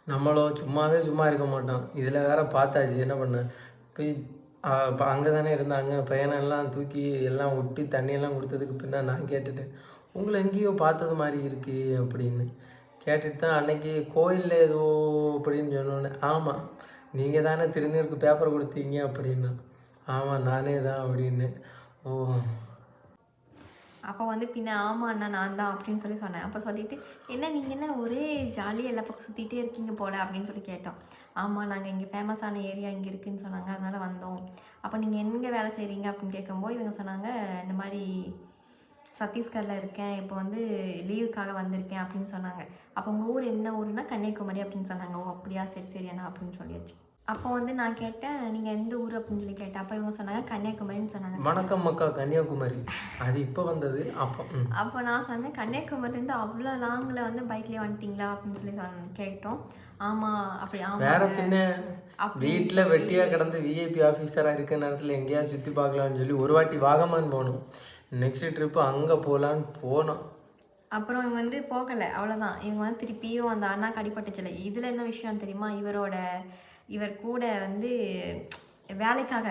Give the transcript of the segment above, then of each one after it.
நம்மளோ சும்மா இருக்க மாட்டோம். இதில் வேற பார்த்தாச்சு என்ன பண்ண போய் இப்போ அங்கே தானே இருந்தாங்க. பையனெல்லாம் தூக்கி எல்லாம் விட்டு தண்ணியெல்லாம் கொடுத்ததுக்கு பின்னா நான் கேட்டுட்டேன், உங்களை எங்கேயோ பார்த்தது மாதிரி இருக்கு அப்படின்னு கேட்டுட்டு தான் அன்னைக்கு கோயிலில் ஏதோ அப்படின்னு சொன்னோன்னே, ஆமாம் நீங்கள் தானே திருநீருக்கு பேப்பர் கொடுத்தீங்க அப்படின்னா, ஆமாம் நானே தான் அப்படின்னு. ஓ அப்போ வந்து பின்ன ஆமாம் அண்ணா நான் தான் அப்படின்னு சொன்னேன். அப்போ சொல்லிவிட்டு என்ன நீங்கள் என்ன ஒரே ஜாலியாக எல்லா பக்கம் சுற்றிட்டே இருக்கீங்க போல் அப்படின்னு சொல்லி கேட்டோம். ஆமாம் நாங்கள் இங்கே ஃபேமஸான ஏரியா இங்கே இருக்குதுன்னு சொன்னாங்க, அதனால் வந்தோம். அப்போ நீங்கள் எங்கே வேலை செய்கிறீங்க அப்படின்னு கேட்கும்போது இவங்க சொன்னாங்க, இந்த மாதிரி சத்தீஸ்கரில் இருக்கேன், இப்போ வந்து லீவுக்காக வந்திருக்கேன் அப்படின்னு சொன்னாங்க. அப்போ உங்கள் ஊர் என்ன ஊருன்னா கன்னியாகுமரி அப்படின்னு சொன்னாங்க. ஓ அப்படியா, சரி சரி அண்ணா அப்படின்னு சொல்லியாச்சு. அப்போ வந்து நான் கேட்டேன், நீங்கள் எந்த ஊர் அப்படின்னு சொல்லி கேட்டேன். அப்போ இவங்க சொன்னாங்க கன்னியாகுமரின்னு சொன்னாங்க. வணக்கம் மக்கா, கன்னியாகுமரி அது இப்போ வந்தது. அப்போ நான் சொன்னேன், கன்னியாகுமரிலேருந்து அவ்வளோ லாங்கில் வந்து பைக்லேயே வந்துட்டிங்களா அப்படின்னு சொல்லி கேட்டோம். ஆமாம் அப்படி ஆமாம். வேற பின்ன வீட்டில் வெட்டியாக கிடந்து விஐபி ஆஃபீஸராக இருக்க நேரத்தில் எங்கேயாவது சுற்றி பார்க்கலான்னு சொல்லி ஒரு வாட்டி வாகமான் போகணும். நெக்ஸ்ட் ட்ரிப்பு அங்கே போகலான்னு போனோம். அப்புறம் இவங்க வந்து போகலை, அவ்வளோதான். இவங்க வந்து திருப்பியும் அந்த அண்ணாக்கு அடிபட்டுச்சில்ல. இதில் என்ன விஷயம் தெரியுமா, இவர் கூட வந்து வேலைக்காக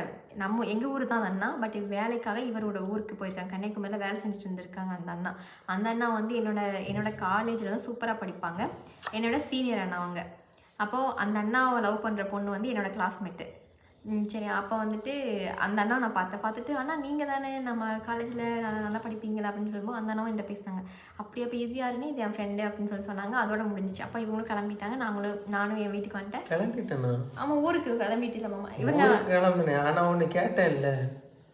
எங்கள் ஊர் தான் அந்த அண்ணா, பட் வேலைக்காக இவரோட ஊருக்கு போயிருக்காங்க. கன்னியாகுமரியில் வேலை செஞ்சுட்டு இருந்திருக்காங்க அந்த அண்ணா வந்து என்னோட காலேஜில் வந்து சூப்பராக படிப்பாங்க. என்னோட சீனியர் அண்ணா அவங்க. அப்போது அந்த அண்ணாவை லவ் பண்ணுற பொண்ணு வந்து என்னோடய கிளாஸ்மேட்டு. சரி, அப்போ வந்துட்டு அந்த அண்ணா நான் பார்த்துட்டு அண்ணா நீங்கள் தானே நம்ம காலேஜில் நல்லா படிப்பீங்களா அப்படின்னு சொல்லும்போது அந்த அண்ணாவும் என்கிட்ட பேசினாங்க. அப்போ இது யாருன்னு, இது என் ஃப்ரெண்டு அப்படின்னு சொல்லி சொன்னாங்க. அதோட முடிஞ்சிச்சு. அப்போ இவங்களும் கிளம்பிட்டாங்க, நானும் என் வீட்டுக்கு வந்துட்டேன். கிளம்பிட்டேன்னா ஆமாம், ஊருக்கு கிளம்பிட்டு இல்லை மாமா. இவங்க கிளம்புனேன். ஆனால் ஒன்று கேட்டேன் இல்லை,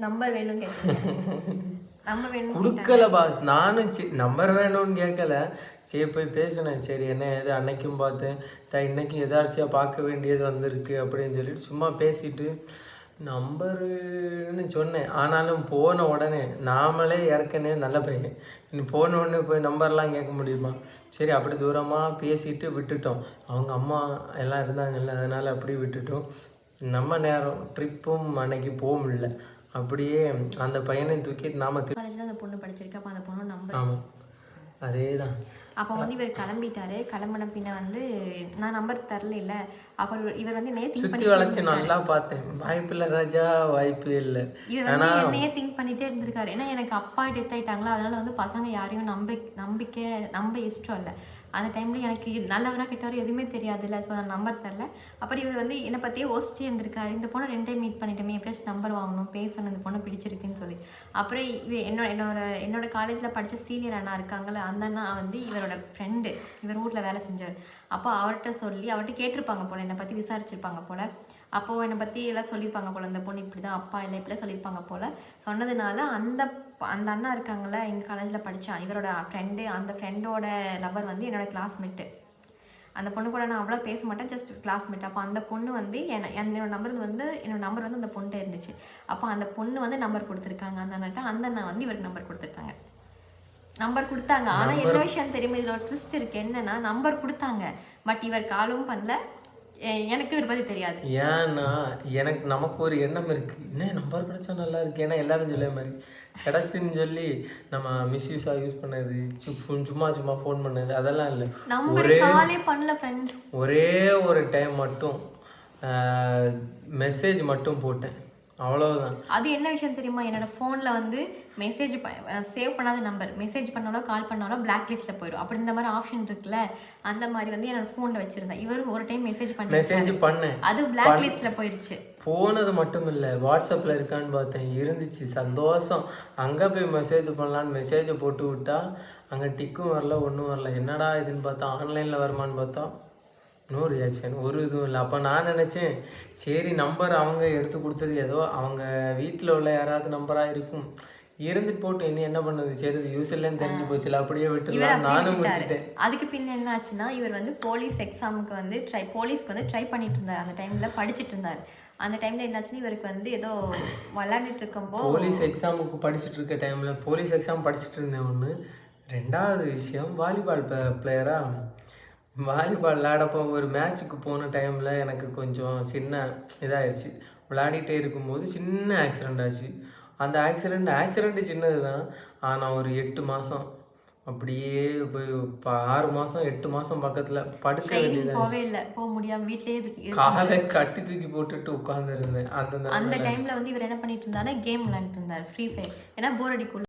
நம்பர் வேணும் கேட்டேன். நம்பர் வேணும் கொடுக்கல பாஸ். நானும் நம்பர் வேணும்னு கேட்கல, சரி போய் பேசினேன். சரி என்ன ஏது அன்னைக்கும் பார்த்தேன், இன்னைக்கும் எதாச்சியாக பார்க்க வேண்டியது வந்திருக்கு அப்படின்னு சொல்லிட்டு சும்மா பேசிட்டு நம்பருன்னு சொன்னேன். ஆனாலும் போன உடனே நாமளே ஏற்கனவே நல்ல பையன், இன்னும் போன உடனே போய் நம்பர்லாம் கேட்க முடியுமா? சரி அப்படி தூரமாக பேசிட்டு விட்டுட்டோம். அவங்க அம்மா எல்லாம் இருந்தாங்கல்ல, அதனால் அப்படி விட்டுட்டோம். நம்ம நேரம் ட்ரிப்பும் அன்னைக்கு போக முடியல. அப்படியே அந்த பையனை தூக்கிட்டு நாம காலேஜில் அந்த பொண்ணு படிச்சிருக்கு. அப்போ அந்த பொண்ணு நம்பர். ஆமாம் அதே தான். அப்போ வந்து இவர் கிளம்பிட்டாரு. கிளம்பின பின்ன வந்து நான் நம்பர் தரல இல்லை. அப்போ இவர் வந்து என்னையே திங்க் சுற்றி வளைச்சி நல்லா பார்த்தேன். வாய்ப்பு இல்லை ராஜா, வாய்ப்பு இல்லை. இவர் வந்து என்னையே திங்க் பண்ணிகிட்டே இருந்திருக்காரு. ஏன்னா எனக்கு அப்பா டெத் ஆகிட்டாங்களா, அதனால வந்து பசங்க யாரையும் நம்ப இஷ்டம் இல்லை. அந்த டைமில் எனக்கு நல்லவராக கெட்டவரை எதுவுமே தெரியாதுல்ல. ஸோ அந்த நம்பர் தரல. அப்புறம் இவர் வந்து என்னை பற்றியே யோசிச்சே இருந்திருக்காரு. இந்த பொண்ணை 2 டைம் மீட் பண்ணிட்டோமே, எப்படியாச்சும் நம்பர் வாங்கணும், பேசணும், இந்த பொண்ணை பிடிச்சிருக்குன்னு சொல்லி. அப்புறம் என்னோட காலேஜில் படித்த சீனியர் அண்ணா இருக்காங்களே, அந்த அண்ணா வந்து இவரோட ஃப்ரெண்டு, இவர் வீட்டில் வேலை செஞ்சார். அப்போ அவர்கிட்ட கேட்டிருப்பாங்க போல், என்னை பற்றி விசாரிச்சிருப்பாங்க போல். அப்போது என்னை பற்றி எல்லாம் சொல்லியிருப்பாங்க போல், இந்த பொண்ணு இப்படி தான், அப்பா இல்லை இப்படிலாம் சொல்லியிருப்பாங்க போல். சொன்னதுனால அந்த அண்ணா இருக்காங்களே, எங்கள் காலேஜில் படித்தான், இவரோட ஃப்ரெண்டு, அந்த ஃப்ரெண்டோட லவர் வந்து என்னோடய கிளாஸ்மேட்டு. அந்த பொண்ணு கூட நான் அவ்வளோ பேச மாட்டேன், ஜஸ்ட் கிளாஸ்மேட். அப்போ அந்த பொண்ணு வந்து என்னோட நம்பர் வந்து அந்த பொண்ணுகிட்ட இருந்துச்சு. அப்போ அந்த பொண்ணு வந்து நம்பர் கொடுத்துருக்காங்க அந்த அண்ணாட்ட. அந்த அண்ணா வந்து இவருக்கு நம்பர் கொடுத்துருக்காங்க. ஆனால் என்ன விஷயம் தெரியுமா, இதில் ஒரு ட்விஸ்ட் இருக்குது. என்னென்னா நம்பர் கொடுத்தாங்க, பட் இவர் காலும் பண்ணல, எனக்கு இவர் பற்றி தெரியாது. ஏன்னா நமக்கு ஒரு எண்ணம் இருக்குது, என்ன நம்பர் கிடைச்சா நல்லா இருக்கு, ஏன்னா எல்லாரும் சொல்ல மாதிரி கிடச்சின்னு சொல்லி நம்ம மிஸ்யூஸாக யூஸ் பண்ணது, சும்மா ஃபோன் பண்ணது அதெல்லாம் இல்லை. ஒரே ஒரு டைம் மட்டும் மெசேஜ் மட்டும் போட்டேன், அவ்வளோதான். அது என்ன விஷயம் தெரியுமா, என்னோட ஃபோனில் வந்து மெசேஜ் சேவ் பண்ணாத நம்பர் மெசேஜ் பண்ணாலோ கால் பண்ணாலோ பிளாக் லிஸ்ட்டில் போயிடும். அப்படி இந்த மாதிரி ஆப்ஷன் இருக்குல்ல, அந்த மாதிரி வந்து என்னோட ஃபோனில் வச்சுருந்தேன். இவரும் ஒரு டைம் மெசேஜ் பண்ணேன், அது பிளாக் லிஸ்ட்டில் போயிடுச்சு. போனது மட்டும் இல்லை, வாட்ஸ்அப்பில் இருக்கான்னு பார்த்தேன், இருந்துச்சு. சந்தோஷம். அங்கே போய் மெசேஜ் பண்ணலான்னு மெசேஜை போட்டு விட்டா அங்கே டிக்கும் வரல, ஒன்றும் வரல. என்னடா இதுன்னு பார்த்தா ஆன்லைனில் வருமானு பார்த்தா நோ ரியாக்ஷன், ஒரு இதுவும் இல்லை. அப்போ நான் நினச்சேன், சரி நம்பர் அவங்க எடுத்து கொடுத்தது ஏதோ அவங்க வீட்டில் உள்ள யாராவது நம்பராக இருக்கும், இருந்துட்டு போட்டு இன்னும் என்ன பண்ணது, சரி இது யூஸ் இல்லைன்னு தெரிஞ்சு போச்சுல, அப்படியே விட்டுலாம் நானும் விட்டுட்டேன். அதுக்கு பின்ன என்ன ஆச்சுன்னா, இவர் வந்து போலீஸ் எக்ஸாமுக்கு வந்து போலீஸ்க்கு வந்து ட்ரை பண்ணிட்டு இருந்தார். அந்த டைமில் படிச்சுட்டு இருந்தார். அந்த டைமில் என்னாச்சுன்னா, இவருக்கு வந்து ஏதோ விளாண்டுட்டு இருக்கும்போது, போலீஸ் எக்ஸாமுக்கு படிச்சுட்டு இருக்க டைமில் போலீஸ் எக்ஸாம் படிச்சுட்டு இருந்தேன் ஒன்று. 2வது விஷயம், வாலிபால் பிளேயராக வாலிபால் விளையாடப்போ ஒரு மேட்ச்சுக்கு போன டைமில் எனக்கு கொஞ்சம் சின்ன இதாகிடுச்சு. விளையாடிட்டே இருக்கும்போது சின்ன ஆக்சிடெண்ட் ஆச்சு. அந்த ஆக்சிடெண்ட் சின்னது தான், ஆனால் ஒரு 8 மாதம் அப்படியே போய் 6 மாதம் 8 மாதம் பக்கத்தில் படுக்க ட்ரைனிங் வேண்டியது. போவே இல்லை, போக முடியாம வீட்லயே காலை கட்டி தூக்கி போட்டுட்டு உட்காந்துருந்தேன் அந்த அந்த டைம்ல வந்து இவர் என்ன பண்ணிட்டு இருந்தாரு, கேம் விளையாண்டுட்டு இருந்தாரு, ஃப்ரீ ஃபயர். ஏன்னா போர் அடிக்கும்.